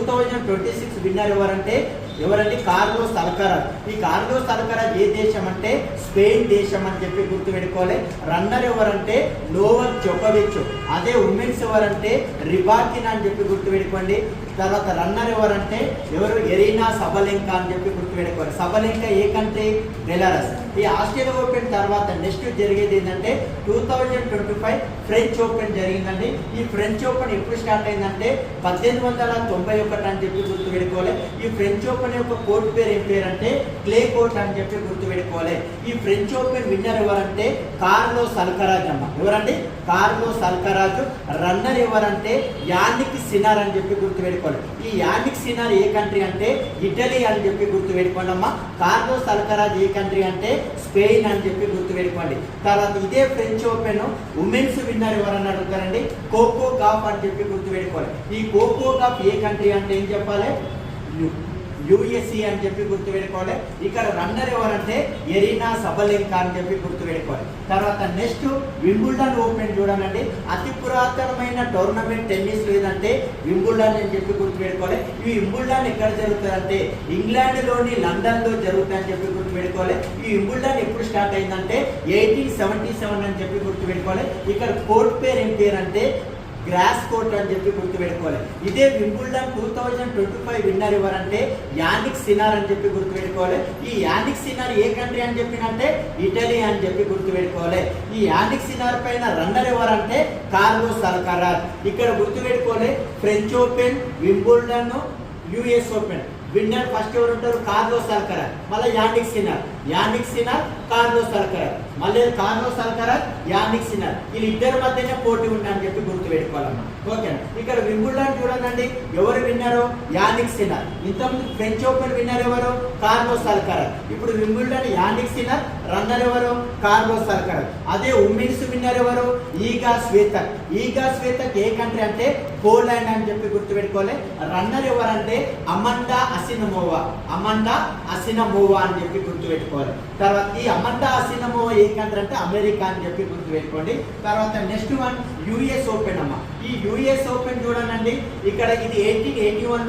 2026 winner ఎవరంటే ఎవరండి? Carlos Alcaraz. ఈ కార్లోస్ అల్కరాజ్ ఏ దేశం అంటే స్పెయిన్ దేశం అని చెప్పి గుర్తుపెట్టుకోవాలి. రన్నర్ ఎవరంటే నోవాక్ జోకోవిచ్. అదే ఉమెన్స్ ఎవరంటే రిబాకినా అని చెప్పి గుర్తుపెట్టుకోండి. తర్వాత రన్నర్ ఎవరంటే ఎరీనా సబలెంకా అని చెప్పి గుర్తుపెట్టుకోవాలి. సబలెంకా ఏ కంట్రీ? బెలారస్. ఈ ఆస్ట్రేలియా ఓపెన్ తర్వాత నెక్స్ట్ జరిగేది ఏంటంటే 2025 ఫ్రెంచ్ ఓపెన్ జరిగిందండి. ఈ ఫ్రెంచ్ ఓపెన్ ఎప్పుడు స్టార్ట్ అయిందంటే 1891 అని చెప్పి గుర్తుపెట్టుకోవాలి. ఈ ఫ్రెంచ్ ఓపెన్ యొక్క కోర్టు పేరు ఏం పేరు అంటే క్లే కోర్ట్ అని చెప్పి గుర్తుపెట్టుకోవాలి. ఈ ఫ్రెంచ్ ఓపెన్ విన్నర్ ఎవరంటే కార్లోస్ అల్కరాజ్ అమ్మ. ఎవరండి? Carlos Alcaraz. రన్నర్ ఎవరంటే యానిక్ సిన్నర్ అని చెప్పి గుర్తుపెట్టుకోవాలి. ఈ యానిక్ సిన్నర్ ఏ కంట్రీ అంటే ఇటలీ అని చెప్పి గుర్తుపెట్టుకోండి అమ్మా. కార్లోస్ అల్కరాజ్ ఏ కంట్రీ అంటే స్పెయిన్ అని చెప్పి గుర్తుపెట్టుకోండి. తర్వాత ఇదే ఫ్రెంచ్ ఓపెన్ ఉమెన్స్ విన్నర్ ఎవరని అడుగుతారండి? కోకో గాఫ్ అని చెప్పి గుర్తుపెట్టుకోవాలి. ఈ కోకో గాఫ్ ఏ కంట్రీ అంటే ఏం చెప్పాలి? యుఎస్ఏ అని చెప్పి గుర్తుపెట్టుకోవాలి. ఇక్కడ రన్నర్ ఎవరంటే ఎరీనా సబలెంకా అని చెప్పి గుర్తుపెట్టుకోవాలి. తర్వాత నెక్స్ట్ వింబుల్డన్ ఓపెన్ చూడాలండి. అతి పురాతనమైన టోర్నమెంట్ టెన్నిస్ లేదంటే వింబుల్డన్ అని చెప్పి గుర్తుపెట్టుకోవాలి. ఈ వింబుల్డన్ ఎక్కడ జరుగుతుంది అంటే ఇంగ్లాండ్లోని లండన్లో జరుగుతాయని చెప్పి గుర్తుపెట్టుకోవాలి. ఈ వింబుల్డన్ ఎప్పుడు స్టార్ట్ అయిందంటే 1877 అని చెప్పి గుర్తుపెట్టుకోవాలి. ఇక్కడ కోర్ట్ పేరు ఏం పేరు అంటే గ్రాస్ కోర్ట్ అని చెప్పి గుర్తుపెట్టుకోవాలి. ఇదే వింబుల్డన్ 2025 విన్నర్ ఎవరంటే యానిక్ సిన్నర్ అని చెప్పి గుర్తుపెట్టుకోవాలి. ఈ యానిక్ సిన్నర్ ఏ కంట్రీ అని చెప్పినంటే ఇటలీ అని చెప్పి గుర్తుపెట్టుకోవాలి. ఈ యానిక్ సిన్నర్ పైన రన్నర్ ఎవరంటే కార్లోస్ అల్కరాజ్. ఇక్కడ గుర్తుపెట్టుకోవాలి. French open, Wimbledon, US open winner first ఎవరు ఉంటారు? Carlos Alcaraz. మళ్ళీ యానిక్ సిన్నర్, కార్లోస్ అల్కరాజ్. మళ్ళీ కార్లోస్ అల్కరాజ్, యానిక్ సిన్నర్. వీళ్ళిద్దరి మధ్యనే పోటీ ఉందని చెప్పి గుర్తుపెట్టుకోవాలమ్మా. ఓకేనా? ఇక్కడ వింబుల్డన్ చూడండి. ఎవరు విన్నరు? Yannick Sinner. ఇంతకుముందు ఫ్రెంచ్ ఓపెన్ విన్నర్ ఎవరు? Carlos Alcaraz. ఇప్పుడు వింబుల్డన్ యానిక్ సిన్నర్, రన్నర్ ఎవరు? Carlos Alcaraz. అదే ఉమెన్స్ విన్నర్ ఎవరు? ఈగా స్వేతక్. ఏ కంట్రీ అంటే పోలాండ్ అని చెప్పి గుర్తుపెట్టుకోవాలి. రన్నర్ ఎవరంటే అమండా అసినమోవా అని చెప్పి గుర్తుపెట్టుకోవాలి. తర్వాత ఈ అమండా అసినమోవా ఏ కంట్రీ అంటే అమెరికా అని చెప్పి గుర్తుపెట్టుకోండి. తర్వాత నెక్స్ట్ వన్ యుఎస్ ఓపెన్ అమ్మ. ఈ యుఎస్ ఓపెన్ చూడండి. ఇక్కడ ఇది 1881